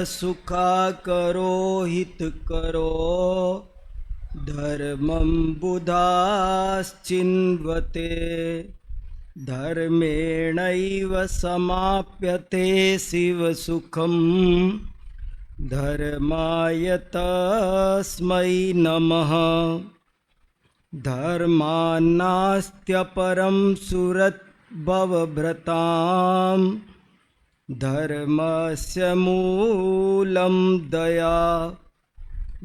सुखा करो हित करो धर्मं बुधाश्चिन्वते धर्मेणैव समाप्यते शिवसुखं धर्माय तस्मै नमः। धर्मान्नास्त्यपरं सुरद्भवभ्रताम् धर्मस्य मूलं दया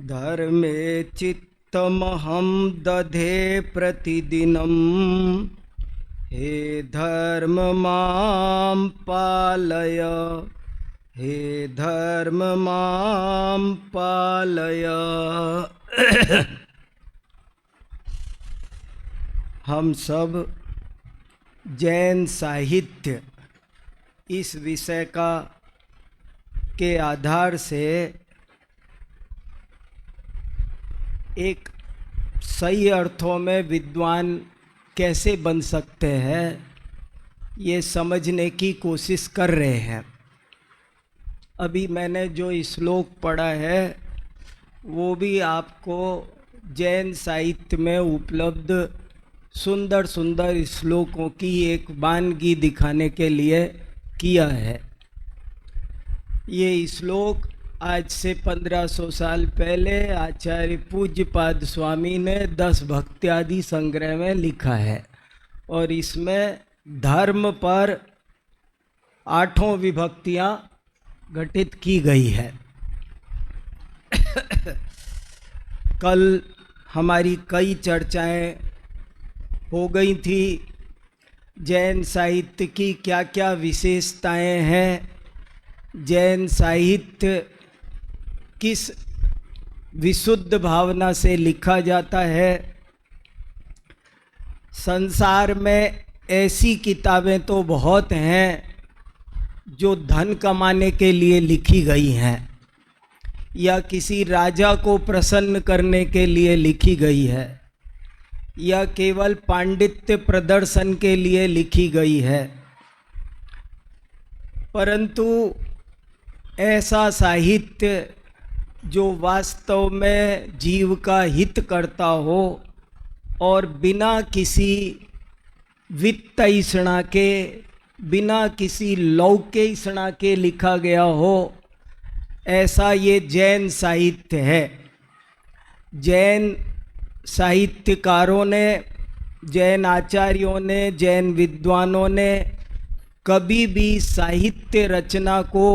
धर्मे चित्तमहं दधे प्रतिदिनं हे धर्म मां पालय हे धर्म मां पालय। हम सब जैन साहित्य इस विषय के आधार से एक सही अर्थों में विद्वान कैसे बन सकते हैं ये समझने की कोशिश कर रहे हैं। अभी मैंने जो श्लोक पढ़ा है वो भी आपको जैन साहित्य में उपलब्ध सुंदर सुंदर श्लोकों की एक वानगी दिखाने के लिए किया है। ये श्लोक आज से 1500 साल पहले आचार्य पूज्यपाद स्वामी ने 10 भक्त्यादि संग्रह में लिखा है और इसमें धर्म पर 8 विभक्तियां घटित की गई है। कल हमारी कई चर्चाएं हो गई थी जैन साहित्य की क्या क्या विशेषताएं हैं, जैन साहित्य किस विशुद्ध भावना से लिखा जाता है। संसार में ऐसी किताबें तो बहुत हैं जो धन कमाने के लिए लिखी गई हैं या किसी राजा को प्रसन्न करने के लिए लिखी गई है या केवल पांडित्य प्रदर्शन के लिए लिखी गई है, परंतु ऐसा साहित्य जो वास्तव में जीव का हित करता हो और बिना किसी वित्तैषणा के बिना किसी लौकिकैषणा के लिखा गया हो, ऐसा ये जैन साहित्य है। जैन साहित्यकारों ने, जैन आचार्यों ने, जैन विद्वानों ने कभी भी साहित्य रचना को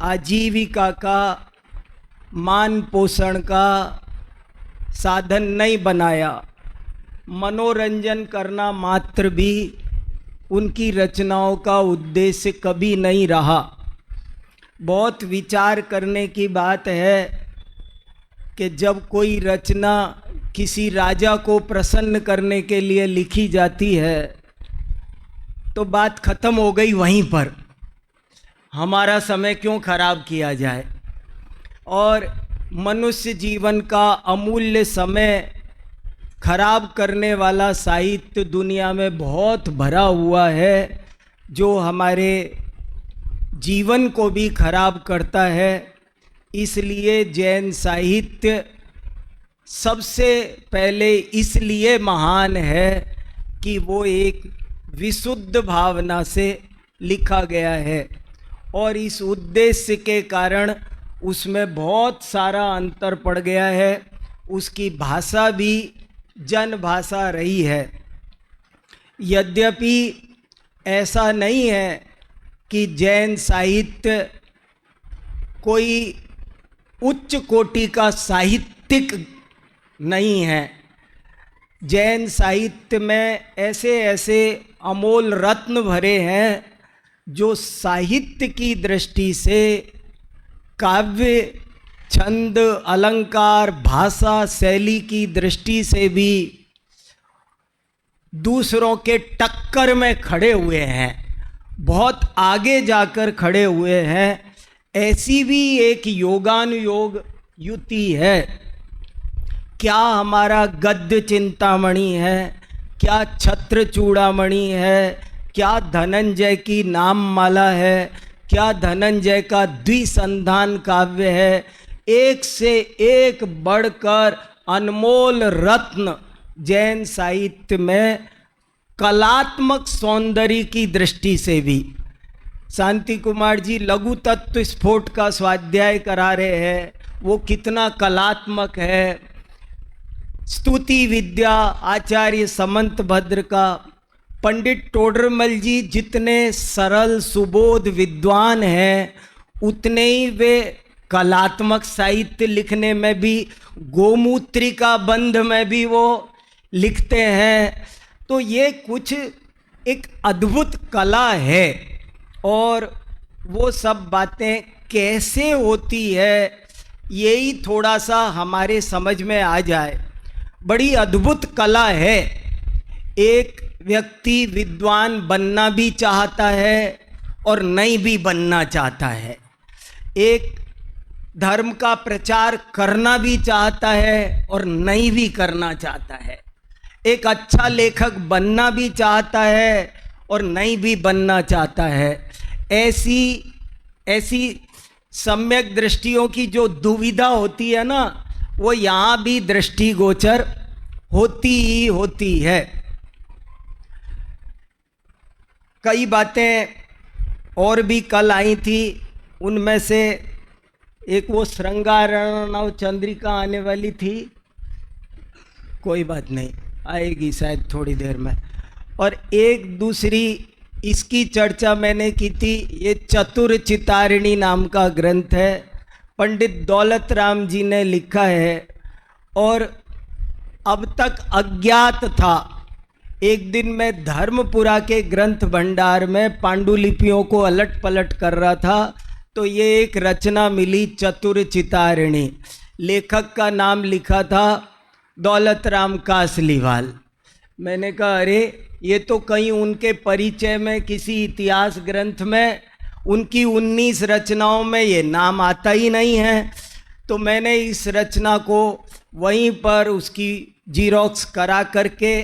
आजीविका का, मान पोषण का साधन नहीं बनाया। मनोरंजन करना मात्र भी उनकी रचनाओं का उद्देश्य कभी नहीं रहा। बहुत विचार करने की बात है कि जब कोई रचना किसी राजा को प्रसन्न करने के लिए लिखी जाती है तो बात खत्म हो गई वहीं पर। हमारा समय क्यों खराब किया जाए। और मनुष्य जीवन का अमूल्य समय खराब करने वाला साहित्य दुनिया में बहुत भरा हुआ है जो हमारे जीवन को भी खराब करता है। इसलिए जैन साहित्य सबसे पहले इसलिए महान है कि वो एक विशुद्ध भावना से लिखा गया है और इस उद्देश्य के कारण उसमें बहुत सारा अंतर पड़ गया है। उसकी भाषा भी जन भाषा रही है। यद्यपि ऐसा नहीं है कि जैन साहित्य कोई उच्च कोटि का साहित्यिक नहीं है। जैन साहित्य में ऐसे ऐसे अमोल रत्न भरे हैं जो साहित्य की दृष्टि से काव्य, छंद, अलंकार, भाषा, शैली की दृष्टि से भी दूसरों के टक्कर में खड़े हुए हैं, बहुत आगे जाकर खड़े हुए हैं। ऐसी भी एक योगानुयोग युति है। क्या हमारा गद्य चिंतामणि है, क्या छत्र चूड़ामणि है, क्या धनंजय की नाम माला है, क्या धनंजय का द्विसंधान काव्य है, एक से एक बढ़कर अनमोल रत्न जैन साहित्य में कलात्मक सौंदर्य की दृष्टि से भी। शांति कुमार जी लघु तत्व स्फोट का स्वाध्याय करा रहे हैं, वो कितना कलात्मक है। स्तुति विद्या आचार्य समंत भद्र का, पंडित टोडरमल जी जितने सरल सुबोध विद्वान हैं उतने ही वे कलात्मक साहित्य लिखने में भी, गोमूत्रिका बंध में भी वो लिखते हैं। तो ये कुछ एक अद्भुत कला है, और वो सब बातें कैसे होती है यही थोड़ा सा हमारे समझ में आ जाए। बड़ी अद्भुत कला है। एक व्यक्ति विद्वान बनना भी चाहता है और नहीं भी बनना चाहता है, एक धर्म का प्रचार करना भी चाहता है और नहीं भी करना चाहता है, एक अच्छा लेखक बनना भी चाहता है और नहीं भी बनना चाहता है। ऐसी सम्यक दृष्टियों की जो दुविधा होती है ना, वो यहाँ भी दृष्टिगोचर होती ही होती है। कई बातें और भी कल आई थी, उनमें से एक वो श्रृंगारणव चंद्रिका आने वाली थी, कोई बात नहीं, आएगी शायद थोड़ी देर में। और एक दूसरी इसकी चर्चा मैंने की थी, ये चतुर चितारिणी नाम का ग्रंथ है, पंडित दौलत राम जी ने लिखा है और अब तक अज्ञात था। एक दिन मैं धर्मपुरा के ग्रंथ भंडार में पांडुलिपियों को अलट पलट कर रहा था, तो ये एक रचना मिली चतुर चितारिणी। लेखक का नाम लिखा था दौलत राम कासलीवाल। मैंने कहा अरे ये तो कहीं उनके परिचय में किसी इतिहास ग्रंथ में उनकी 19 रचनाओं में ये नाम आता ही नहीं है। तो मैंने इस रचना को वहीं पर उसकी जीरोक्स करा करके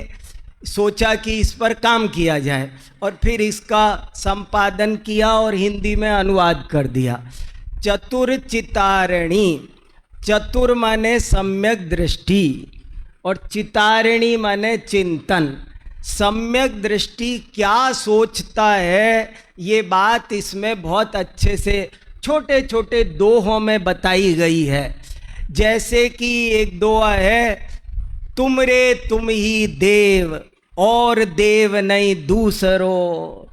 सोचा कि इस पर काम किया जाए, और फिर इसका संपादन किया और हिंदी में अनुवाद कर दिया। चतुर चितारिणी, चतुर माने सम्यक दृष्टि और चितारिणी माने चिंतन। सम्यक दृष्टि क्या सोचता है ये बात इसमें बहुत अच्छे से छोटे छोटे दोहों में बताई गई है। जैसे कि एक दोहा है, तुम रे तुम ही देव और देव नहीं दूसरो,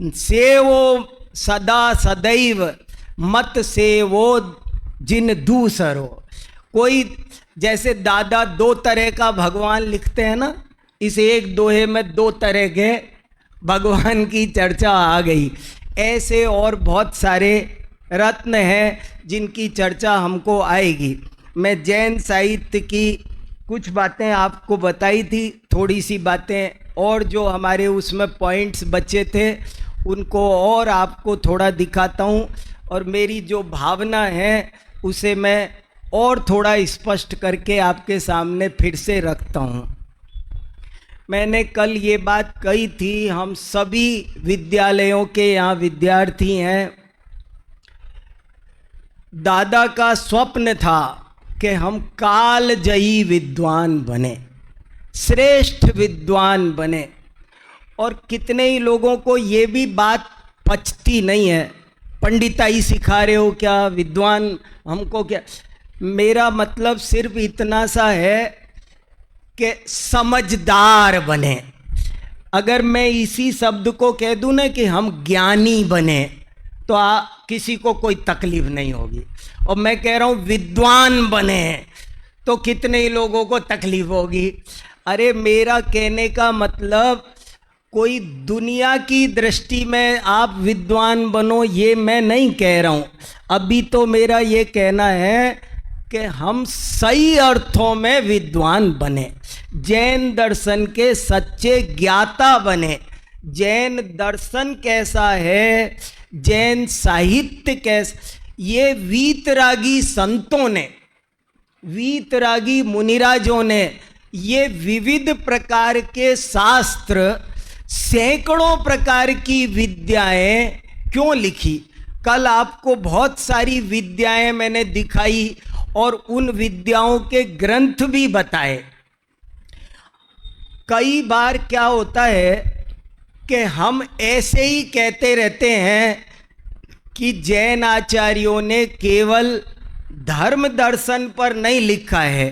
सेवो सदा सदैव मत सेवो जिन दूसरो। कोई जैसे दादा दो तरह का भगवान लिखते हैं ना, इस एक दोहे में दो तरह के भगवान की चर्चा आ गई। ऐसे और बहुत सारे रत्न हैं जिनकी चर्चा हमको आएगी। मैं जैन साहित्य की कुछ बातें आपको बताई थी, थोड़ी सी बातें और जो हमारे उसमें पॉइंट्स बचे थे उनको और आपको थोड़ा दिखाता हूँ, और मेरी जो भावना है उसे मैं और थोड़ा स्पष्ट करके आपके सामने फिर से रखता हूँ। मैंने कल ये बात कही थी, हम सभी विद्यालयों के यहाँ विद्यार्थी हैं। दादा का स्वप्न था कि हम कालजयी विद्वान बने, श्रेष्ठ विद्वान बने, और कितने ही लोगों को ये भी बात पचती नहीं है। पंडिताई सिखा रहे हो क्या, विद्वान हमको क्या। मेरा मतलब सिर्फ इतना सा है कि समझदार बने। अगर मैं इसी शब्द को कह दूं ना कि हम ज्ञानी बने तो किसी को कोई तकलीफ नहीं होगी, और मैं कह रहा हूं विद्वान बने तो कितने ही लोगों को तकलीफ होगी। अरे मेरा कहने का मतलब कोई दुनिया की दृष्टि में आप विद्वान बनो ये मैं नहीं कह रहा हूं। अभी तो मेरा ये कहना है कि हम सही अर्थों में विद्वान बने, जैन दर्शन के सच्चे ज्ञाता बने। जैन दर्शन कैसा है, जैन साहित्य कैसा, ये वीतरागी संतों ने, वीतरागी मुनिराजों ने ये विविध प्रकार के शास्त्र, सैकड़ों प्रकार की विद्याएं क्यों लिखी। कल आपको बहुत सारी विद्याएं मैंने दिखाई और उन विद्याओं के ग्रंथ भी बताए। कई बार क्या होता है कि हम ऐसे ही कहते रहते हैं कि जैन आचार्यों ने केवल धर्म दर्शन पर नहीं लिखा है,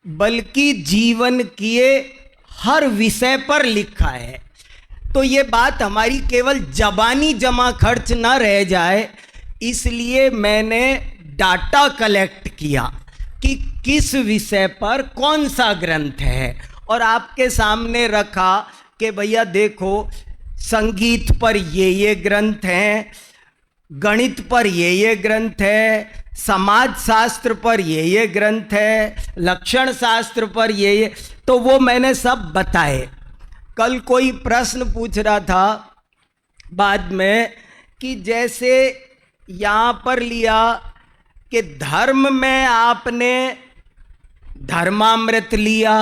बल्कि जीवन किए हर विषय पर लिखा है। तो ये बात हमारी केवल जबानी जमा खर्च न रह जाए, इसलिए मैंने डाटा कलेक्ट किया कि किस विषय पर कौन सा ग्रंथ है और आपके सामने रखा कि भैया देखो, संगीत पर ये ग्रंथ हैं, गणित पर ये ग्रंथ है, समाज शास्त्र पर ये ग्रंथ है, लक्षण शास्त्र पर ये। तो वो मैंने सब बताए। कल कोई प्रश्न पूछ रहा था बाद में कि जैसे यहाँ पर लिया कि धर्म में आपने धर्मामृत लिया,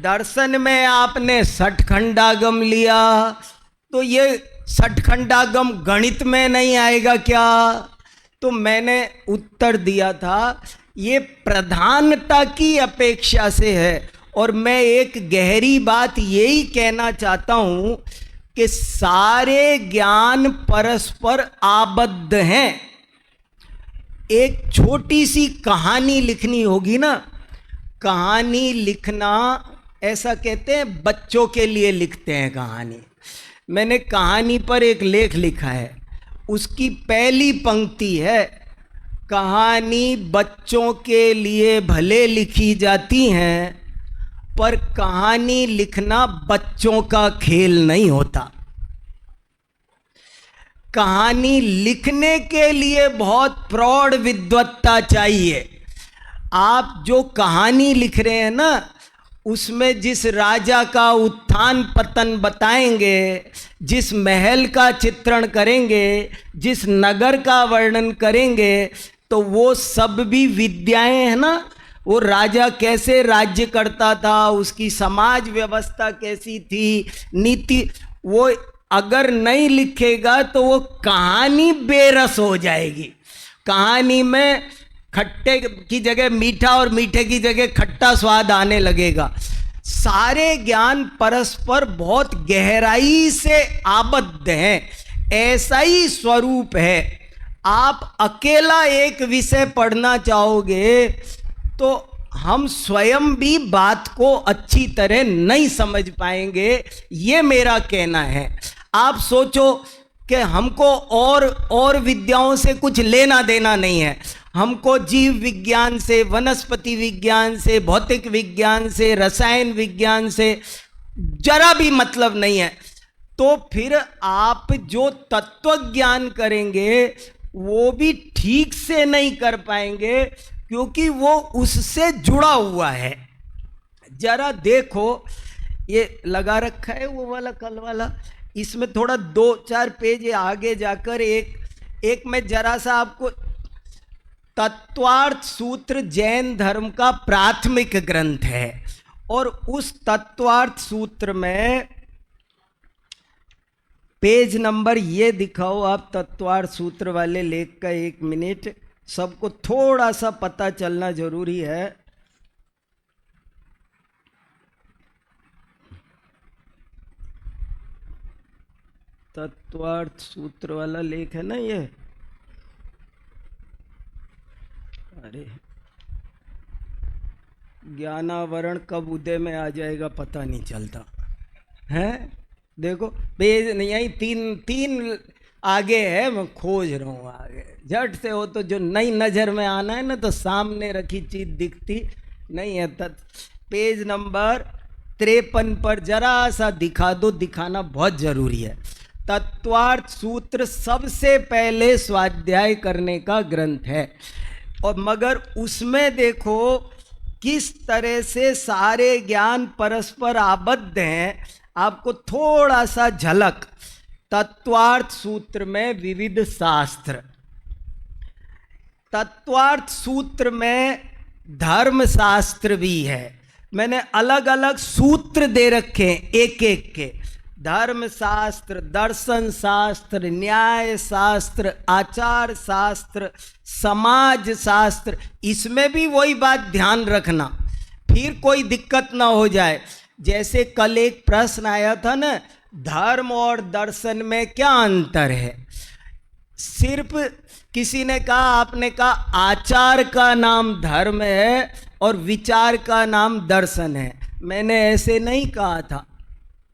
दर्शन में आपने षटखंडागम लिया, तो ये षटखंडागम गणित में नहीं आएगा क्या? तो मैंने उत्तर दिया था, ये प्रधानता की अपेक्षा से है। और मैं एक गहरी बात यही कहना चाहता हूं कि सारे ज्ञान परस्पर आबद्ध हैं। एक छोटी सी कहानी लिखनी होगी ना, कहानी लिखना ऐसा कहते हैं, बच्चों के लिए लिखते हैं कहानी। मैंने कहानी पर एक लेख लिखा है, उसकी पहली पंक्ति है, कहानी बच्चों के लिए भले लिखी जाती हैं, पर कहानी लिखना बच्चों का खेल नहीं होता। कहानी लिखने के लिए बहुत प्रौढ़ विद्वत्ता चाहिए। आप जो कहानी लिख रहे हैं ना, उसमें जिस राजा का उत्थान पतन बताएंगे, जिस महल का चित्रण करेंगे, जिस नगर का वर्णन करेंगे, तो वो सब भी विद्याएं हैं ना। वो राजा कैसे राज्य करता था, उसकी समाज व्यवस्था कैसी थी, नीति, वो अगर नहीं लिखेगा तो वो कहानी बेरस हो जाएगी। कहानी में खट्टे की जगह मीठा और मीठे की जगह खट्टा स्वाद आने लगेगा। सारे ज्ञान परस्पर बहुत गहराई से आबद्ध हैं, ऐसा ही स्वरूप है। आप अकेला एक विषय पढ़ना चाहोगे तो हम स्वयं भी बात को अच्छी तरह नहीं समझ पाएंगे, ये मेरा कहना है। आप सोचो कि हमको और विद्याओं से कुछ लेना देना नहीं है, हमको जीव विज्ञान से, वनस्पति विज्ञान से, भौतिक विज्ञान से, रसायन विज्ञान से जरा भी मतलब नहीं है। तो फिर आप जो तत्व ज्ञान करेंगे वो भी ठीक से नहीं कर पाएंगे, क्योंकि वो उससे जुड़ा हुआ है। जरा देखो, ये लगा रखा है वो वाला कल वाला, इसमें थोड़ा 2-4 पेज आगे जाकर एक मैं जरा सा आपको, तत्वार्थ सूत्र जैन धर्म का प्राथमिक ग्रंथ है, और उस तत्वार्थ सूत्र में पेज नंबर ये दिखाओ आप, तत्वार्थ सूत्र वाले लेख का। 1 मिनट, सबको थोड़ा सा पता चलना जरूरी है। तत्वार्थ सूत्र वाला लेख है ना ये, अरे ज्ञानावरण कब उदय में आ जाएगा पता नहीं चलता है। देखो पेज नहीं आई, तीन आगे है, मैं खोज रहा हूँ आगे। झट से हो तो जो नई नज़र में आना है ना, तो सामने रखी चीज दिखती नहीं है। पेज नंबर 53 पर जरा सा दिखा दो, दिखाना बहुत जरूरी है। तत्वार्थ सूत्र सबसे पहले स्वाध्याय करने का ग्रंथ है, और मगर उसमें देखो किस तरह से सारे ज्ञान परस्पर आबद्ध हैं। आपको थोड़ा सा झलक, तत्वार्थ सूत्र में विविध शास्त्र, तत्वार्थ सूत्र में धर्म शास्त्र भी है। मैंने अलग अलग सूत्र दे रखे हैं एक एक के, धर्म शास्त्र, दर्शन शास्त्र, न्याय शास्त्र, आचार शास्त्र, समाज शास्त्र, इसमें भी वही बात ध्यान रखना, फिर कोई दिक्कत ना हो जाए। जैसे कल एक प्रश्न आया था ना, धर्म और दर्शन में क्या अंतर है। सिर्फ किसी ने कहा, आपने कहा आचार का नाम धर्म है और विचार का नाम दर्शन है। मैंने ऐसे नहीं कहा था,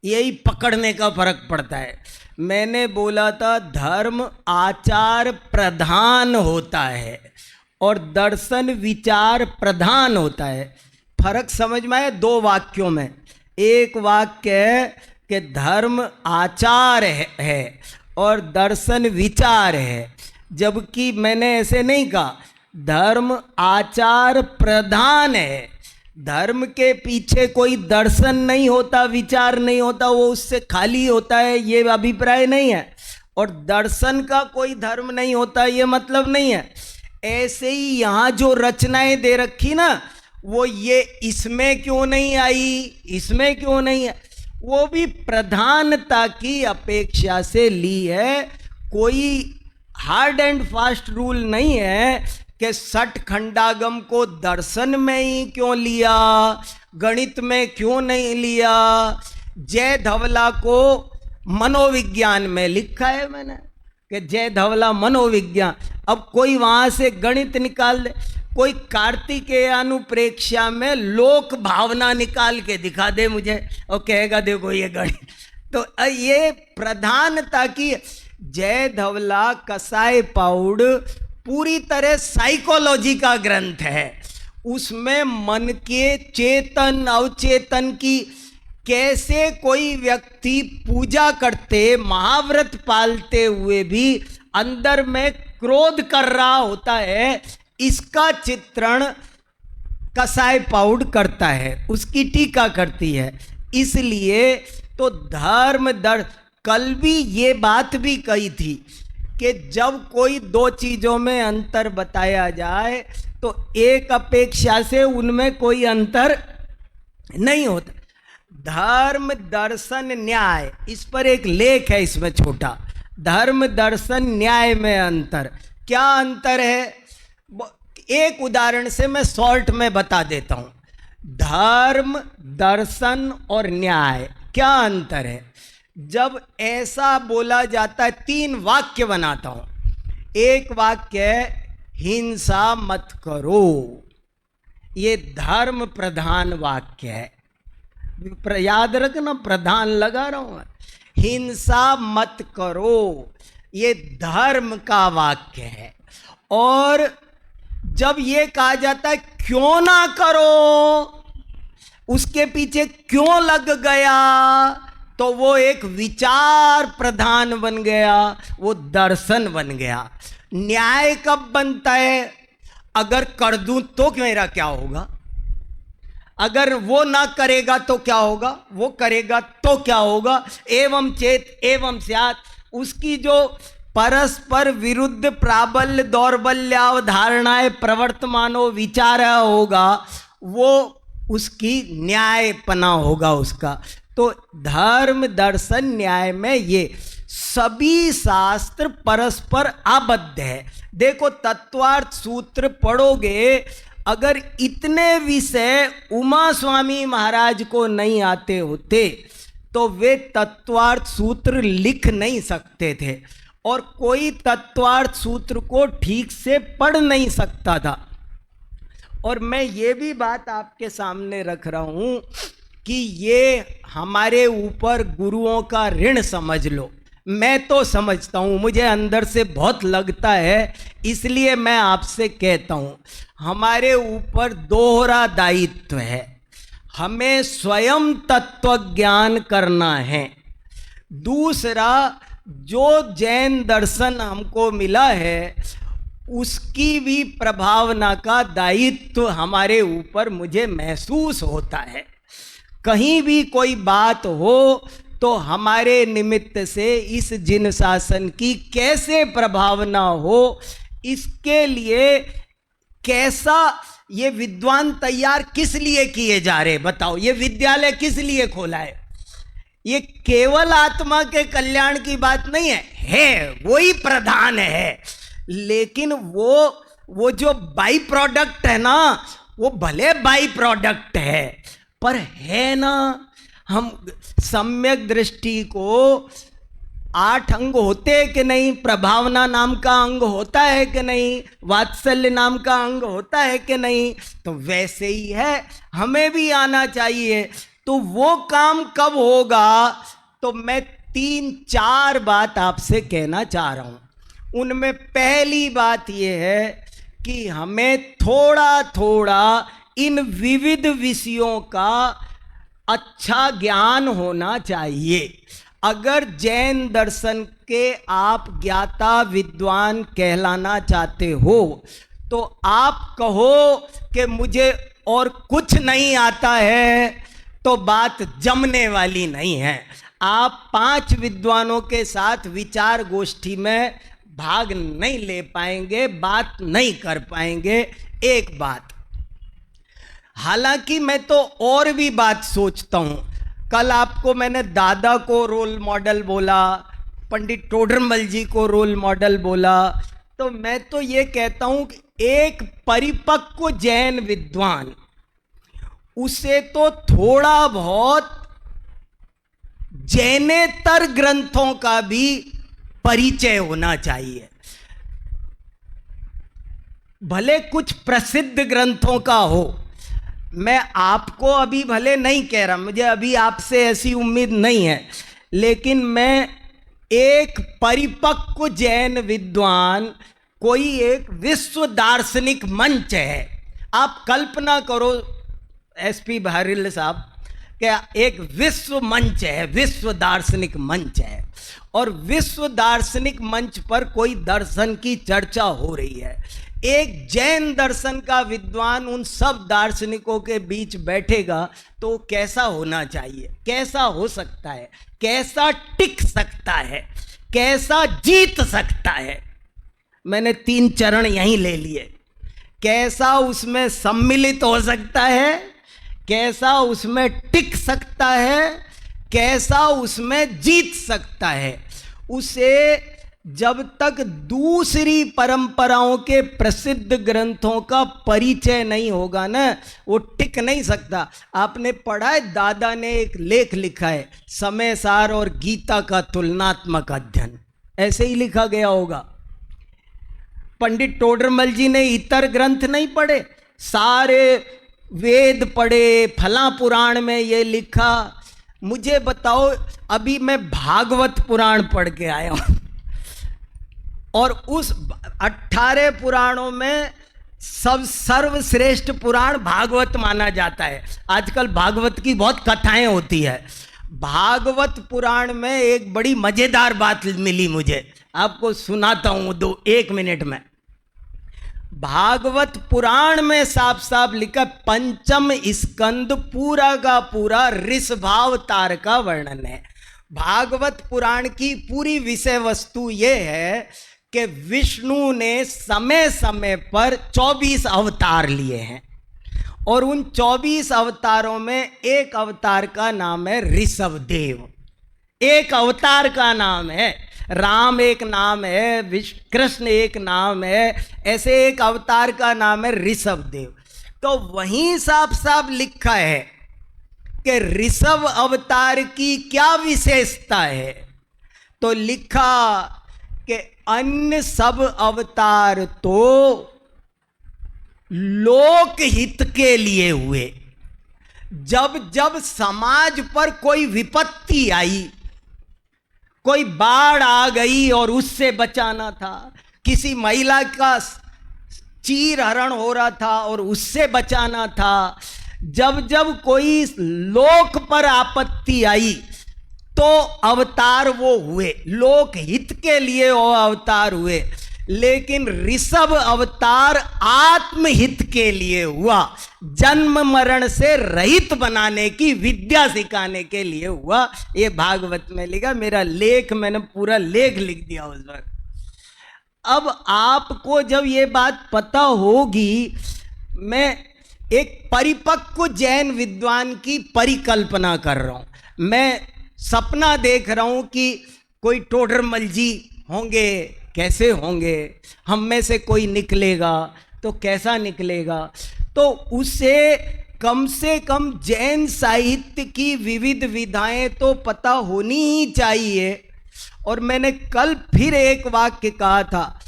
यही पकड़ने का फर्क पड़ता है। मैंने बोला था धर्म आचार प्रधान होता है और दर्शन विचार प्रधान होता है। फर्क समझ में आया दो वाक्यों में। एक वाक्य है कि धर्म आचार है और दर्शन विचार है, जबकि मैंने ऐसे नहीं कहा, धर्म आचार प्रधान है। धर्म के पीछे कोई दर्शन नहीं होता, विचार नहीं होता, वो उससे खाली होता है, ये अभिप्राय नहीं है। और दर्शन का कोई धर्म नहीं होता, ये मतलब नहीं है। ऐसे ही यहाँ जो रचनाएं दे रखी ना, वो ये इसमें क्यों नहीं आई, इसमें क्यों नहीं है, वो भी प्रधानता की अपेक्षा से ली है। कोई हार्ड एंड फास्ट रूल नहीं है कि षट खंडागम को दर्शन में ही क्यों लिया, गणित में क्यों नहीं लिया। जय धवला को मनोविज्ञान में लिखा है मैंने कि जय धवला मनोविज्ञान। अब कोई वहां से गणित निकाल दे, कोई कार्तिकेय अनुप्रेक्षा में लोक भावना निकाल के दिखा दे मुझे और कहेगा देखो ये गणित। तो ये प्रधानता की। जय धवला कसाई पाउड पूरी तरह साइकोलॉजी का ग्रंथ है। उसमें मन के चेतन अवचेतन की, कैसे कोई व्यक्ति पूजा करते महाव्रत पालते हुए भी अंदर में क्रोध कर रहा होता है, इसका चित्रण कसाई पाउड करता है, उसकी टीका करती है। इसलिए तो धर्म कल भी ये बात भी कही थी कि जब कोई दो चीजों में अंतर बताया जाए तो एक अपेक्षा से उनमें कोई अंतर नहीं होता। धर्म दर्शन न्याय, इस पर एक लेख है इसमें छोटा, धर्म दर्शन न्याय में अंतर। क्या अंतर है, एक उदाहरण से मैं शॉर्ट में बता देता हूं। धर्म दर्शन और न्याय क्या अंतर है। जब ऐसा बोला जाता है, तीन वाक्य बनाता हूं। एक वाक्य है हिंसा मत करो, ये धर्म प्रधान वाक्य है, याद रखना, प्रधान लगा रहा हूं। हिंसा मत करो ये धर्म का वाक्य है। और जब ये कहा जाता है क्यों ना करो, उसके पीछे क्यों लग गया, तो वो एक विचार प्रधान बन गया, वो दर्शन बन गया। न्याय कब बनता है, अगर कर दूं तो मेरा क्या होगा, अगर वो ना करेगा तो क्या होगा, वो करेगा तो क्या होगा। एवं चेत एवं स्यात्, उसकी जो परस्पर विरुद्ध प्राबल्य दौर्बल्यावधारणाएं प्रवर्तमानो विचार होगा, वो उसकी न्यायपना होगा उसका। तो धर्म दर्शन न्याय में ये सभी शास्त्र परस्पर आबद्ध है। देखो तत्वार्थ सूत्र पढ़ोगे, अगर इतने विषय उमा स्वामी महाराज को नहीं आते होते तो वे तत्वार्थ सूत्र लिख नहीं सकते थे और कोई तत्वार्थ सूत्र को ठीक से पढ़ नहीं सकता था। और मैं ये भी बात आपके सामने रख रहा हूं कि ये हमारे ऊपर गुरुओं का ऋण समझ लो। मैं तो समझता हूँ, मुझे अंदर से बहुत लगता है, इसलिए मैं आपसे कहता हूँ हमारे ऊपर दोहरा दायित्व है। हमें स्वयं तत्व ज्ञान करना है, दूसरा जो जैन दर्शन हमको मिला है उसकी भी प्रभावना का दायित्व हमारे ऊपर मुझे महसूस होता है। कहीं भी कोई बात हो तो हमारे निमित्त से इस जिन शासन की कैसे प्रभावना हो, इसके लिए कैसा ये विद्वान तैयार किस लिए किए जा रहे, बताओ। ये विद्यालय किस लिए खोला है, ये केवल आत्मा के कल्याण की बात नहीं है वो ही प्रधान है, लेकिन वो जो बाई प्रोडक्ट है ना, वो भले बाई प्रोडक्ट है पर है ना। हम सम्यक दृष्टि को 8 अंग होते हैं कि नहीं, प्रभावना नाम का अंग होता है कि नहीं, वात्सल्य नाम का अंग होता है कि नहीं, तो वैसे ही है हमें भी आना चाहिए। तो वो काम कब होगा, तो मैं 3-4 बात आपसे कहना चाह रहा हूं। उनमें पहली बात यह है कि हमें थोड़ा थोड़ा इन विविध विषयों का अच्छा ज्ञान होना चाहिए। अगर जैन दर्शन के आप ज्ञाता विद्वान कहलाना चाहते हो तो आप कहो कि मुझे और कुछ नहीं आता है, तो बात जमने वाली नहीं है। आप 5 विद्वानों के साथ विचार गोष्ठी में भाग नहीं ले पाएंगे, बात नहीं कर पाएंगे। एक बात, हालांकि मैं तो और भी बात सोचता हूं। कल आपको मैंने दादा को रोल मॉडल बोला, पंडित टोडरमल जी को रोल मॉडल बोला, तो मैं तो ये कहता हूं कि एक परिपक्व जैन विद्वान, उसे तो थोड़ा बहुत जैनेतर ग्रंथों का भी परिचय होना चाहिए। भले कुछ प्रसिद्ध ग्रंथों का हो, मैं आपको अभी भले नहीं कह रहा, मुझे अभी आपसे ऐसी उम्मीद नहीं है, लेकिन मैं एक परिपक्व जैन विद्वान, कोई एक विश्व दार्शनिक मंच है। आप कल्पना करो एसपी भारिल साहब, क्या एक विश्व मंच है, विश्व दार्शनिक मंच है, और विश्व दार्शनिक मंच पर कोई दर्शन की चर्चा हो रही है। एक जैन दर्शन का विद्वान उन सब दार्शनिकों के बीच बैठेगा तो कैसा होना चाहिए, कैसा हो सकता है, कैसा टिक सकता है, कैसा जीत सकता है। मैंने 3 चरण यहीं ले लिए। कैसा उसमें सम्मिलित हो सकता है, कैसा उसमें टिक सकता है, कैसा उसमें जीत सकता है। उसे जब तक दूसरी परंपराओं के प्रसिद्ध ग्रंथों का परिचय नहीं होगा ना, वो टिक नहीं सकता। आपने पढ़ा है, दादा ने एक लेख लिखा है, समय सार और गीता का तुलनात्मक अध्ययन, ऐसे ही लिखा गया होगा। पंडित टोडरमल जी ने इतर ग्रंथ नहीं पढ़े, सारे वेद पढ़े, फला पुराण में ये लिखा। मुझे बताओ, अभी मैं भागवत पुराण पढ़ के आया हूं, और उस 18 पुराणों में सब सर्वश्रेष्ठ पुराण भागवत माना जाता है। आजकल भागवत की बहुत कथाएं होती है। भागवत पुराण में एक बड़ी मजेदार बात मिली मुझे, आपको सुनाता हूं 1 मिनट में। भागवत पुराण में साफ साफ लिखा, 5म स्कंद पूरा का पूरा ऋषभावतार का वर्णन है। भागवत पुराण की पूरी विषय वस्तु यह है कि विष्णु ने समय समय पर 24 अवतार लिए हैं, और उन 24 अवतारों में एक अवतार का नाम है ऋषभदेव। एक अवतार का नाम है, राम एक नाम है, कृष्ण एक नाम है, ऐसे एक अवतार का नाम है ऋषभदेव। तो वहीं साफ साफ लिखा है कि ऋषभ अवतार की क्या विशेषता है, तो लिखा कि अन्य सब अवतार तो लोक हित के लिए हुए। जब जब समाज पर कोई विपत्ति आई, कोई बाढ़ आ गई और उससे बचाना था, किसी महिला का चीर हरण हो रहा था और उससे बचाना था, जब जब कोई लोक पर आपत्ति आई तो अवतार वो हुए, लोक हित के लिए वो अवतार हुए। लेकिन ऋषभ अवतार आत्महित के लिए हुआ, जन्म मरण से रहित बनाने की विद्या सिखाने के लिए हुआ। ये भागवत में लिखा, मेरा लेख, मैंने पूरा लेख लिख दिया उस वक्त। अब आपको जब ये बात पता होगी, मैं एक परिपक्व जैन विद्वान की परिकल्पना कर रहा हूं। मैं सपना देख रहा हूं कि कोई टोडरमल जी होंगे, कैसे होंगे, हम में से कोई निकलेगा तो कैसा निकलेगा। तो उससे कम से कम जैन साहित्य की विविध विधाएं तो पता होनी ही चाहिए। और मैंने कल फिर एक वाक्य कहा था,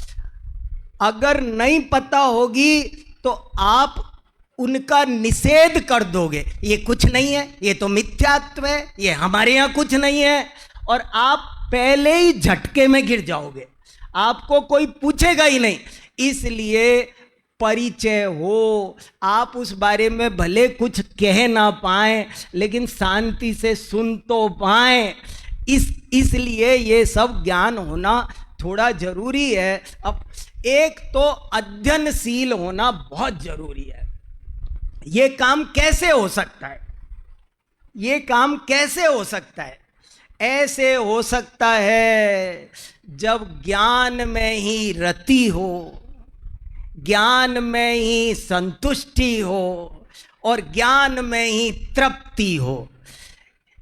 अगर नहीं पता होगी तो आप उनका निषेध कर दोगे, ये कुछ नहीं है, ये तो मिथ्यात्व है, ये हमारे यहाँ कुछ नहीं है, और आप पहले ही झटके में गिर जाओगे, आपको कोई पूछेगा ही नहीं। इसलिए परिचय हो, आप उस बारे में भले कुछ कह ना पाए लेकिन शांति से सुन तो पाए। इसलिए ये सब ज्ञान होना थोड़ा जरूरी है। अब एक तो अध्ययनशील होना बहुत जरूरी है। ये काम कैसे हो सकता है? ये काम कैसे हो सकता है? ऐसे हो सकता है जब ज्ञान में ही रति हो, ज्ञान में ही संतुष्टि हो और ज्ञान में ही तृप्ति हो।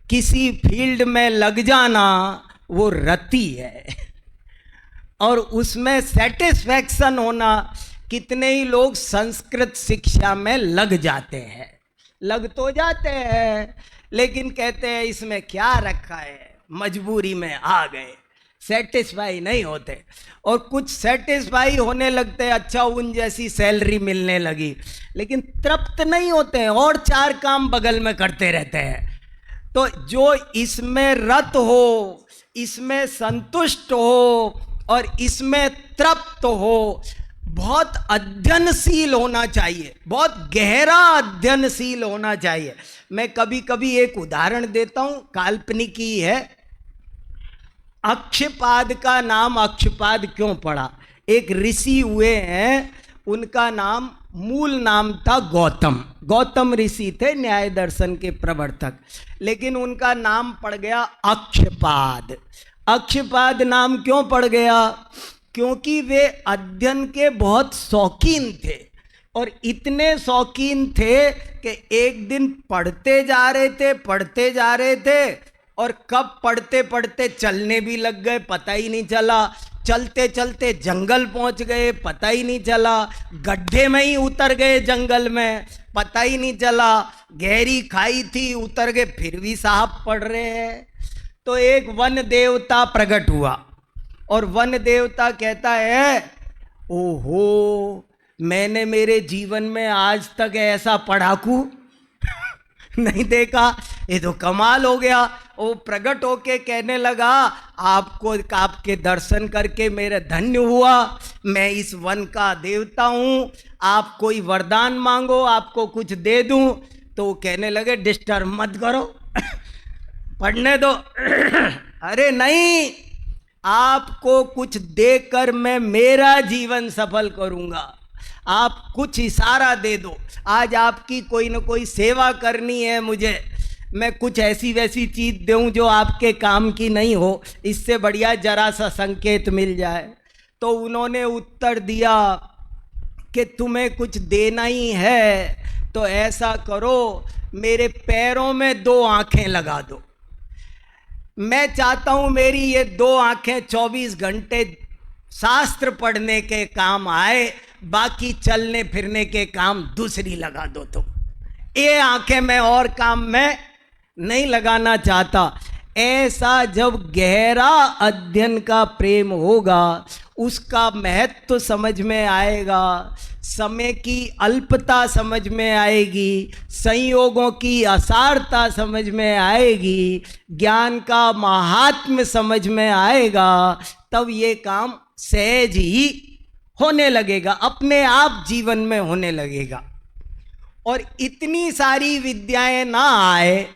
किसी फील्ड में लग जाना वो रति है, और उसमें सेटिस्फैक्शन होना। कितने ही लोग संस्कृत शिक्षा में लग जाते हैं, लग तो जाते हैं लेकिन कहते हैं इसमें क्या रखा है, मजबूरी में आ गए, सेटिस्फाई नहीं होते। और कुछ सेटिस्फाई होने लगते हैं, अच्छा उन जैसी सैलरी मिलने लगी, लेकिन तृप्त नहीं होते हैं और चार काम बगल में करते रहते हैं। तो जो इसमें रत हो, इसमें संतुष्ट हो और इसमें तृप्त हो, बहुत अध्ययनशील होना चाहिए, बहुत गहरा अध्ययनशील होना चाहिए। मैं कभी कभी एक उदाहरण देता हूं, काल्पनिक ही है। अक्षपाद का नाम अक्षपाद क्यों पड़ा? एक ऋषि हुए हैं, उनका नाम, मूल नाम था गौतम। गौतम ऋषि थे, न्याय दर्शन के प्रवर्तक, लेकिन उनका नाम पड़ गया अक्षपाद। अक्षपाद नाम क्यों पड़ गया? क्योंकि वे अध्ययन के बहुत शौकीन थे, और इतने शौकीन थे कि एक दिन पढ़ते जा रहे थे और कब पढ़ते पढ़ते चलने भी लग गए, पता ही नहीं चला। चलते चलते जंगल पहुंच गए, पता ही नहीं चला। गड्ढे में ही उतर गए जंगल में, पता ही नहीं चला। गहरी खाई थी, उतर गए, फिर भी साहब पढ़ रहे हैं। तो एक वन देवता प्रकट हुआ, और वन देवता कहता है, ओहो, मैंने मेरे जीवन में आज तक ऐसा पढ़ाकू नहीं देखा, ये तो कमाल हो गया। वो प्रकट होके कहने लगा, आपके दर्शन करके मेरा धन्य हुआ, मैं इस वन का देवता हूँ, आप कोई वरदान मांगो, आपको कुछ दे दूँ। तो वो कहने लगे, डिस्टर्ब मत करो पढ़ने दो। अरे नहीं, आपको कुछ देकर मैं मेरा जीवन सफल करूँगा, आप कुछ इशारा दे दो। आज आपकी कोई न कोई सेवा करनी है मुझे, मैं कुछ ऐसी वैसी चीज़ दूं जो आपके काम की नहीं हो, इससे बढ़िया जरा सा संकेत मिल जाए। तो उन्होंने उत्तर दिया कि तुम्हें कुछ देना ही है तो ऐसा करो, मेरे पैरों में 2 आँखें लगा दो। मैं चाहता हूँ मेरी ये 2 आँखें 24 घंटे शास्त्र पढ़ने के काम आए, बाकी चलने फिरने के काम दूसरी लगा दो। तो ये आंखें मैं और काम में नहीं लगाना चाहता। ऐसा जब गहरा अध्ययन का प्रेम होगा, उसका महत्व समझ में आएगा, समय की अल्पता समझ में आएगी, संयोगों की असारता समझ में आएगी, ज्ञान का महात्म्य समझ में आएगा, तब ये काम सहज ही होने लगेगा, अपने आप जीवन में होने लगेगा। और इतनी सारी विद्याएं ना आए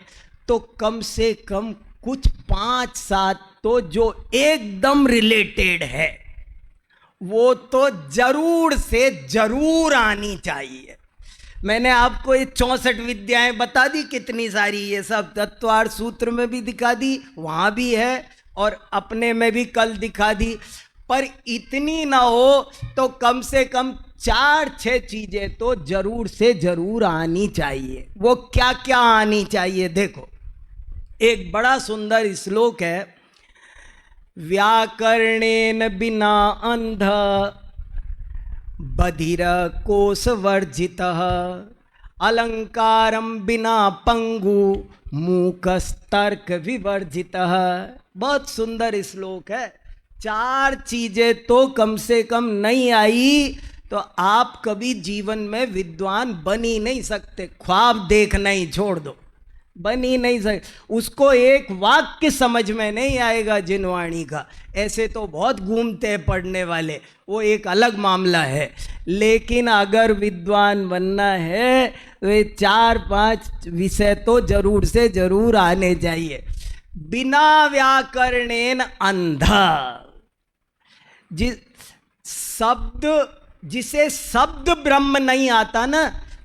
तो कम से कम कुछ 5-7 तो जो एकदम रिलेटेड है वो तो जरूर से जरूर आनी चाहिए। मैंने आपको ये 64 विद्याएं बता दी, कितनी सारी, ये सब तत्वार्थ सूत्र में भी दिखा दी, वहाँ भी है और अपने में भी कल दिखा दी। पर इतनी ना हो तो कम से कम 4-6 चीजें तो जरूर से जरूर आनी चाहिए। वो क्या क्या आनी चाहिए? देखो, एक बड़ा सुंदर श्लोक है, व्याकरणेन बिना अंध बधिर कोश वर्जितः, अलंकारम बिना पंगु मूकस्तर्क विवर्जितः। बहुत सुंदर श्लोक है। चार चीजें तो कम से कम नहीं आई तो आप कभी जीवन में विद्वान बन ही नहीं सकते। ख्वाब देखना ही छोड़ दो, बन ही नहीं सकते। उसको एक वाक्य समझ में नहीं आएगा जिनवाणी का, ऐसे तो बहुत घूमते हैं पढ़ने वाले, वो एक अलग मामला है। लेकिन अगर विद्वान बनना है वे 4-5 विषय तो जरूर से जरूर आने चाहिए। बिना व्याकरणेन अंधा, जिसे शब्द ब्रह्म नहीं आता ना,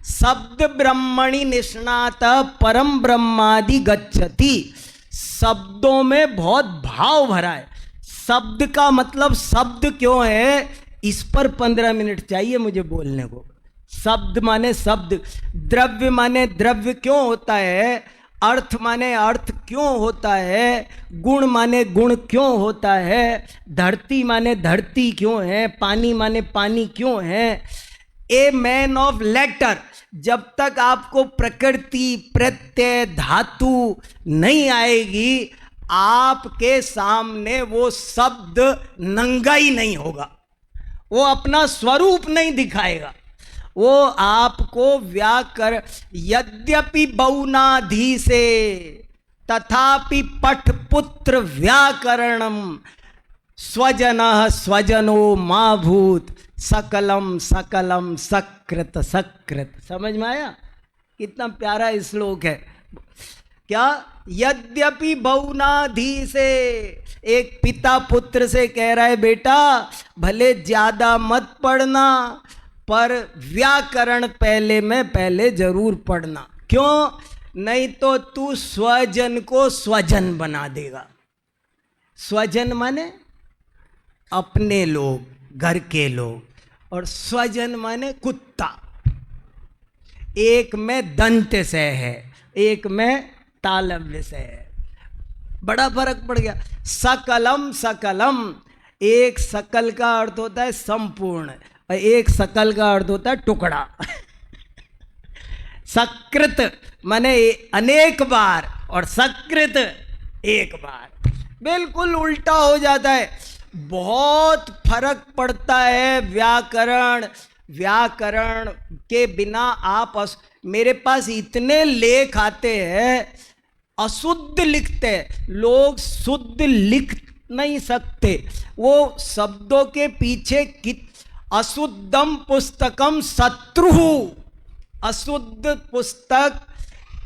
शब्द ब्रह्मणि निष्णात परम ब्रह्मादि गच्छति। शब्दों में बहुत भाव भरा है। शब्द का मतलब शब्द क्यों है, इस पर 15 मिनट चाहिए मुझे बोलने को। शब्द माने शब्द, द्रव्य माने द्रव्य क्यों होता है, अर्थ माने अर्थ क्यों होता है, गुण माने गुण क्यों होता है, धरती माने धरती क्यों है, पानी माने पानी क्यों है। ए मैन ऑफ लेटर, जब तक आपको प्रकृति प्रत्यय धातु नहीं आएगी, आपके सामने वो शब्द नंगा ही नहीं होगा, वो अपना स्वरूप नहीं दिखाएगा। वो आपको व्याकरण, यद्यपि बहुनाधि से तथापि पठ पुत्र व्याकरणम, स्वजनः स्वजनो मा भूत, सकलम सकलम सकृत सकृत। समझ में आया? कितना प्यारा श्लोक है। क्या? यद्यपि बहुनाधि से, एक पिता पुत्र से कह रहा है, बेटा भले ज्यादा मत पढ़ना पर व्याकरण पहले जरूर पढ़ना। क्यों? नहीं तो तू स्वजन को स्वजन बना देगा। स्वजन माने अपने लोग, घर के लोग, और स्वजन माने कुत्ता। एक में दंत से है, एक में तालव्य से है, बड़ा फर्क पड़ गया। सकलम सकलम, एक सकल का अर्थ होता है संपूर्ण, और एक सकल का अर्थ होता है टुकड़ा। सकृत माने अनेक बार, और सकृत एक बार, बिल्कुल उल्टा हो जाता है। बहुत फर्क पड़ता है व्याकरण के बिना आप मेरे पास इतने लेख आते हैं, अशुद्ध लिखते हैं लोग, शुद्ध लिख नहीं सकते। वो शब्दों के पीछे अशुद्धम पुस्तकम शत्रु, अशुद्ध पुस्तक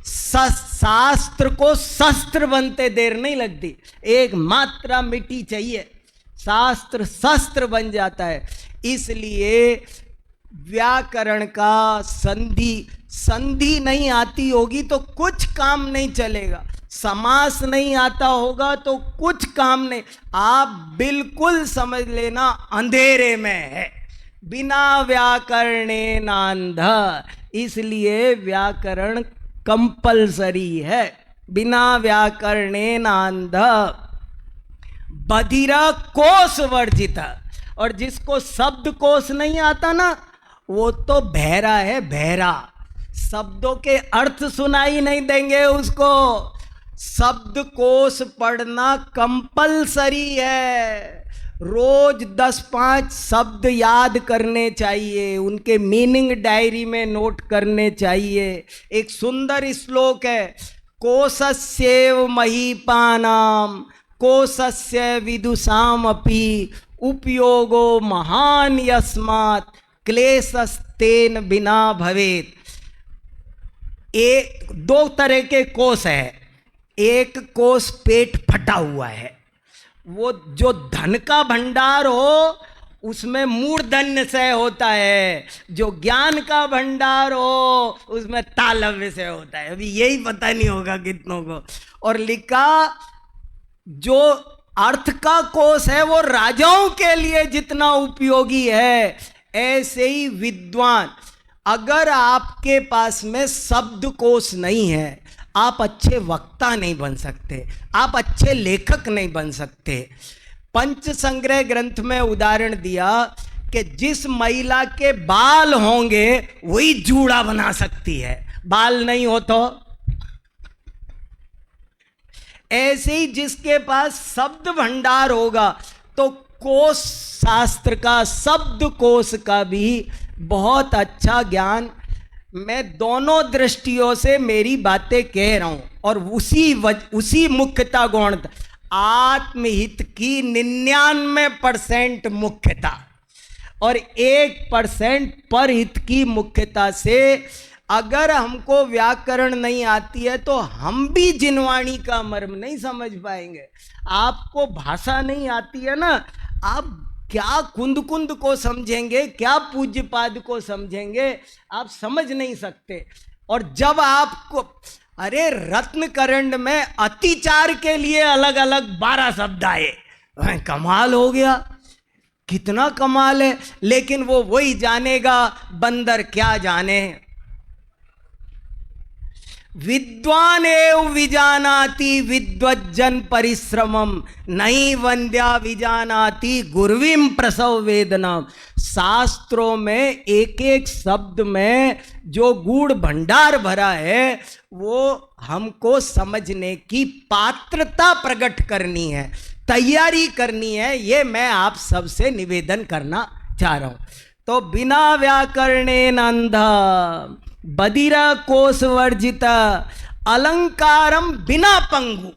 शास्त्र को शस्त्र बनते देर नहीं लगती, एक मात्रा मिट्टी चाहिए, शास्त्र शस्त्र बन जाता है। इसलिए व्याकरण का संधि नहीं आती होगी तो कुछ काम नहीं चलेगा, समास नहीं आता होगा तो कुछ काम नहीं। आप बिल्कुल समझ लेना अंधेरे में है, बिना व्याकरणे नांधा। इसलिए व्याकरण कंपलसरी है, बिना व्याकरणे नांधा। बधिरा कोश वर्जिता, और जिसको शब्द कोश नहीं आता ना, वो तो बहरा है, बहरा। शब्दों के अर्थ सुनाई नहीं देंगे उसको। शब्द कोश पढ़ना कंपलसरी है। रोज 10-5 शब्द याद करने चाहिए, उनके मीनिंग डायरी में नोट करने चाहिए। एक सुंदर श्लोक है, कोशस्येव महीपानाम कोशस्य विदुषामपि उपयोगो महान यस्मात् क्लेशस्तेन बिना भवेत। एक 2 तरह के कोश है। एक कोश पेट फटा हुआ है, वो जो धन का भंडार हो उसमें मूर्धन्य से होता है, जो ज्ञान का भंडार हो उसमें तालव्य से होता है। अभी यही पता नहीं होगा कितनों को। और लिखा जो अर्थ का कोश है वो राजाओं के लिए जितना उपयोगी है, ऐसे ही विद्वान। अगर आपके पास में शब्द कोश नहीं है, आप अच्छे वक्ता नहीं बन सकते, आप अच्छे लेखक नहीं बन सकते। पंच संग्रह ग्रंथ में उदाहरण दिया कि जिस महिला के बाल होंगे वही जूड़ा बना सकती है, बाल नहीं हो तो। ऐसे ही जिसके पास शब्द भंडार होगा तो कोश शास्त्र का, शब्द कोश का भी बहुत अच्छा ज्ञान। मैं दोनों दृष्टियों से मेरी बातें कह रहा हूं और उसी मुख्यता गौण, आत्महित की 99% मुख्यता और 1% परहित की मुख्यता से अगर हमको व्याकरण नहीं आती है तो हम भी जिनवाणी का मर्म नहीं समझ पाएंगे। आपको भाषा नहीं आती है ना, आप क्या कुंद कुंद को समझेंगे, क्या पूज्यपाद को समझेंगे, आप समझ नहीं सकते। और जब आपको, अरे रत्नकरंड में अतिचार के लिए अलग अलग 12 शब्द आए, कमाल हो गया, कितना कमाल है। लेकिन वो वही जानेगा, बंदर क्या जाने। विद्वान एव विजानाति विद्वज्जन परिश्रमम, नहीं वंद्या विजानाति गुरुविम प्रसव वेदना। शास्त्रों में एक एक शब्द में जो गूढ़ भंडार भरा है वो हमको समझने की पात्रता प्रकट करनी है, तैयारी करनी है। ये मैं आप सबसे निवेदन करना चाह रहा हूं। तो बिना व्याकरणेन अंधा बदिरा कोश वर्जिता अलंकारम बिना पंगु।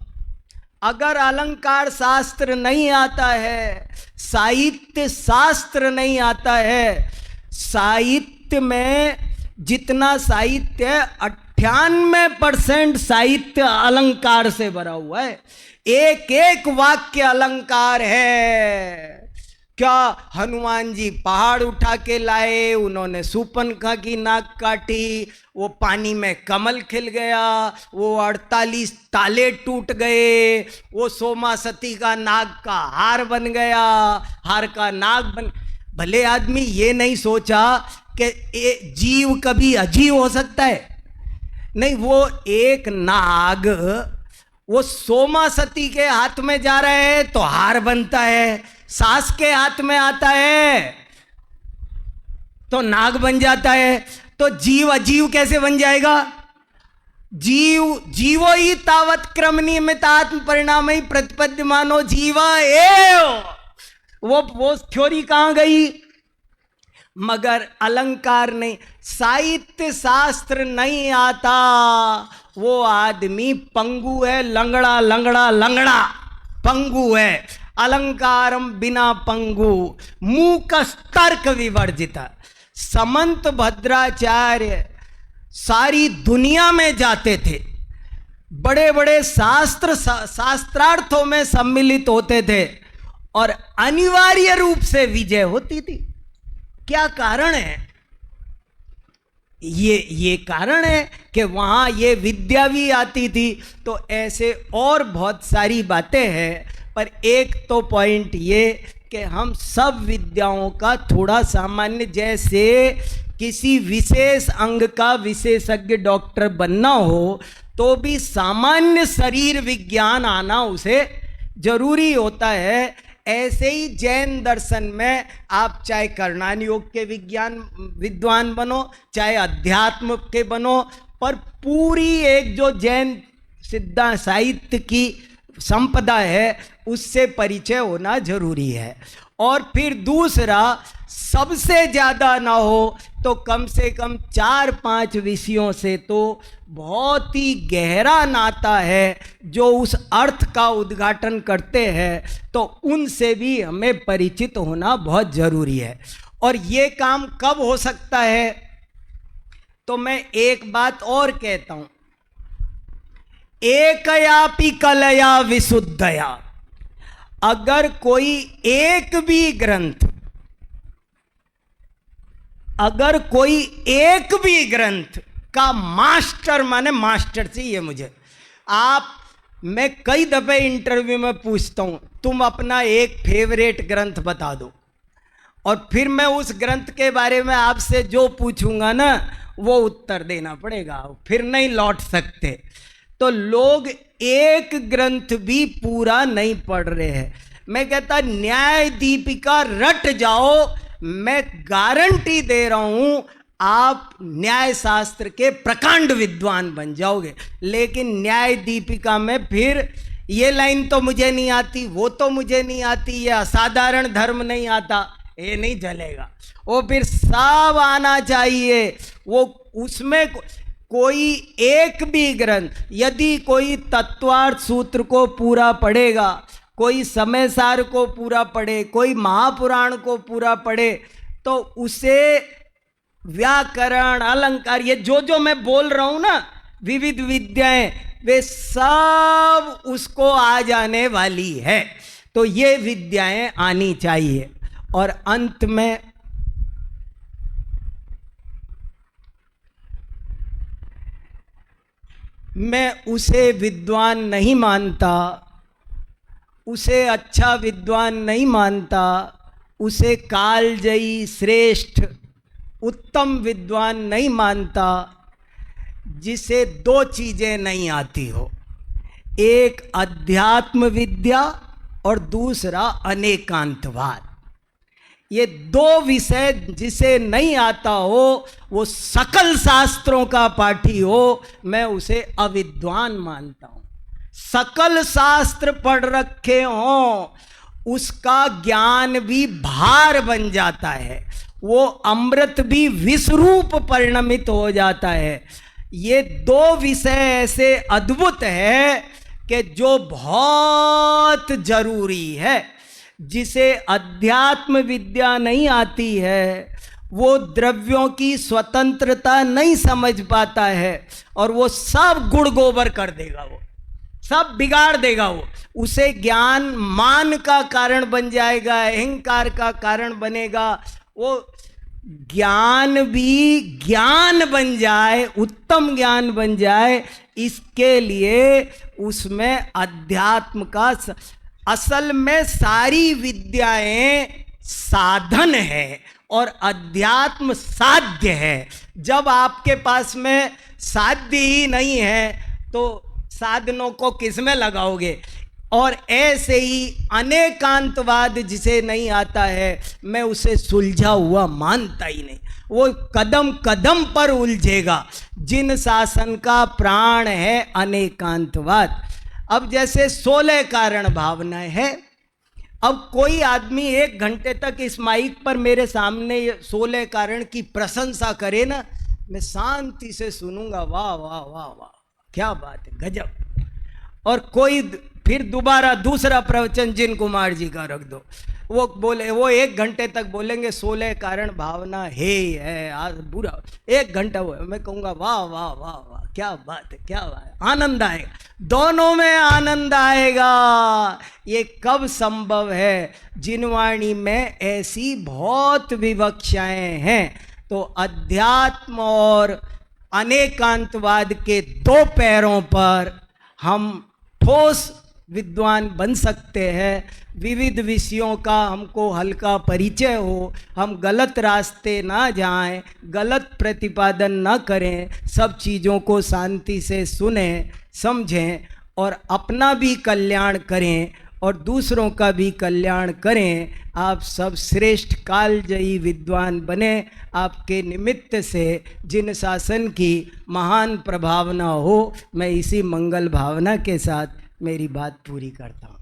अगर अलंकार शास्त्र नहीं आता है, साहित्य शास्त्र नहीं आता है, साहित्य में जितना साहित्य है 98% साहित्य अलंकार से भरा हुआ है। एक एक वाक्य अलंकार है। क्या हनुमान जी पहाड़ उठा के लाए, उन्होंने सूर्पनखा की नाक काटी, वो पानी में कमल खिल गया, वो 48 ताले टूट गए, वो सोमा सती का नाग का हार बन गया, हार का नाग बन। भले आदमी ये नहीं सोचा कि जीव कभी अजीव हो सकता है। नहीं, वो एक नाग वो सोमा सती के हाथ में जा रहे हैं तो हार बनता है, सास के हाथ में आता है तो नाग बन जाता है। तो जीव अजीव कैसे बन जाएगा? जीवो ही तावत क्रम नियमित आत्म परिणाम ही प्रतिपद्यमानो जीवा एव। वो थ्योरी कहां गई? मगर अलंकार नहीं, साहित्य शास्त्र नहीं आता, वो आदमी पंगु है, लंगड़ा लंगड़ा लंगड़ा पंगु है। अलंकारम बिना पंगु मूकस्तर्क विवर्जिता। समंत भद्राचार्य सारी दुनिया में जाते थे, बड़े बड़े शास्त्रार्थों में सम्मिलित होते थे और अनिवार्य रूप से विजय होती थी। क्या कारण है? ये कारण है कि वहां ये विद्या भी आती थी। तो ऐसे और बहुत सारी बातें हैं, पर एक तो पॉइंट ये कि हम सब विद्याओं का थोड़ा सामान्य, जैसे किसी विशेष अंग का विशेषज्ञ डॉक्टर बनना हो तो भी सामान्य शरीर विज्ञान आना उसे जरूरी होता है। ऐसे ही जैन दर्शन में आप चाहे कर्णान योग के विद्वान बनो, चाहे अध्यात्म के बनो, पर पूरी एक जो जैन सिद्धांत साहित्य की संपदा है उससे परिचय होना जरूरी है। और फिर दूसरा, सबसे ज़्यादा ना हो तो कम से कम 4-5 विषयों से तो बहुत ही गहरा नाता है जो उस अर्थ का उद्घाटन करते हैं, तो उनसे भी हमें परिचित होना बहुत जरूरी है। और ये काम कब हो सकता है? तो मैं एक बात और कहता हूं, एकयापि कलया विशुद्धया। अगर कोई एक भी ग्रंथ, अगर कोई एक भी ग्रंथ का मास्टर, माने मास्टर चाहिए मुझे। मैं कई दफे इंटरव्यू में पूछता हूं, तुम अपना एक फेवरेट ग्रंथ बता दो, और फिर मैं उस ग्रंथ के बारे में आपसे जो पूछूंगा ना वो उत्तर देना पड़ेगा, फिर नहीं लौट सकते। तो लोग एक ग्रंथ भी पूरा नहीं पढ़ रहे हैं। मैं कहता न्याय दीपिका रट जाओ, मैं गारंटी दे रहा हूं आप न्याय शास्त्र के प्रकांड विद्वान बन जाओगे। लेकिन न्याय दीपिका में फिर ये लाइन तो मुझे नहीं आती, वो तो मुझे नहीं आती, ये असाधारण धर्म नहीं आता, ये नहीं चलेगा। वो फिर सब आना चाहिए। वो उसमें कोई एक भी ग्रंथ, यदि कोई तत्वार्थ सूत्र को पूरा पढ़ेगा, कोई समय सार को पूरा पढ़े, कोई महापुराण को पूरा पढ़े, तो उसे व्याकरण, अलंकार, ये जो मैं बोल रहा हूं ना, विविध विद्याएं, वे सब उसको आ जाने वाली है। तो ये विद्याएं आनी चाहिए। और अंत में मैं उसे विद्वान नहीं मानता, उसे अच्छा विद्वान नहीं मानता, उसे कालजयी श्रेष्ठ उत्तम विद्वान नहीं मानता जिसे दो चीजें नहीं आती हो, एक अध्यात्म विद्या और दूसरा अनेकांतवाद। ये दो विषय जिसे नहीं आता हो, वो सकल शास्त्रों का पाठी हो, मैं उसे अविद्वान मानता हूं। सकल शास्त्र पढ़ रखे हों, उसका ज्ञान भी भार बन जाता है, वो अमृत भी विषरूप परिणमित हो जाता है। ये दो विषय ऐसे अद्भुत है कि जो बहुत जरूरी है। जिसे अध्यात्म विद्या नहीं आती है, वो द्रव्यों की स्वतंत्रता नहीं समझ पाता है, और वो सब गुड़ गोबर कर देगा, वो सब बिगाड़ देगा। वो उसे ज्ञान मान का कारण बन जाएगा, अहंकार का कारण बनेगा। वो ज्ञान भी ज्ञान बन जाए, उत्तम ज्ञान बन जाए, इसके लिए उसमें अध्यात्म का, असल में सारी विद्याएं साधन है और अध्यात्म साध्य है। जब आपके पास में साध्य ही नहीं है तो साधनों को किस में लगाओगे। और ऐसे ही अनेकांतवाद जिसे नहीं आता है, मैं उसे सुलझा हुआ मानता ही नहीं। वो कदम कदम पर उलझेगा। जिन शासन का प्राण है अनेकांतवाद। अब जैसे 16 कारण भावनाएं है, अब कोई आदमी 1 घंटे तक इस माइक पर मेरे सामने 16 कारण की प्रशंसा करे ना, मैं शांति से सुनूंगा, वाह वाह वाह वाह, क्या बात है, गजब। और कोई फिर दोबारा दूसरा प्रवचन जिन कुमार जी का रख दो, वो बोले, वो 1 घंटे तक बोलेंगे 16 कारण भावना है आज बुरा, 1 घंटा वो, मैं कहूँगा वाह वाह वाह वाह, क्या बात है, क्या बात है, आनंद आएगा, दोनों में आनंद आएगा। ये कब संभव है? जिनवाणी में ऐसी बहुत विवक्षाएं हैं। तो अध्यात्म और अनेकांतवाद के 2 पैरों पर हम ठोस विद्वान बन सकते हैं। विविध विषयों का हमको हल्का परिचय हो, हम गलत रास्ते ना जाएं, गलत प्रतिपादन ना करें, सब चीज़ों को शांति से सुनें, समझें और अपना भी कल्याण करें और दूसरों का भी कल्याण करें। आप सब श्रेष्ठ कालजयी विद्वान बने। आपके निमित्त से जिन शासन की महान प्रभावना हो, मैं इसी मंगल भावना के साथ मेरी बात पूरी करता हूँ।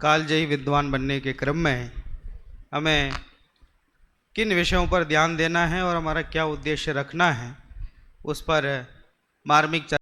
कालजयी विद्वान बनने के क्रम में हमें किन विषयों पर ध्यान देना है और हमारा क्या उद्देश्य रखना है, उस पर मार्मिक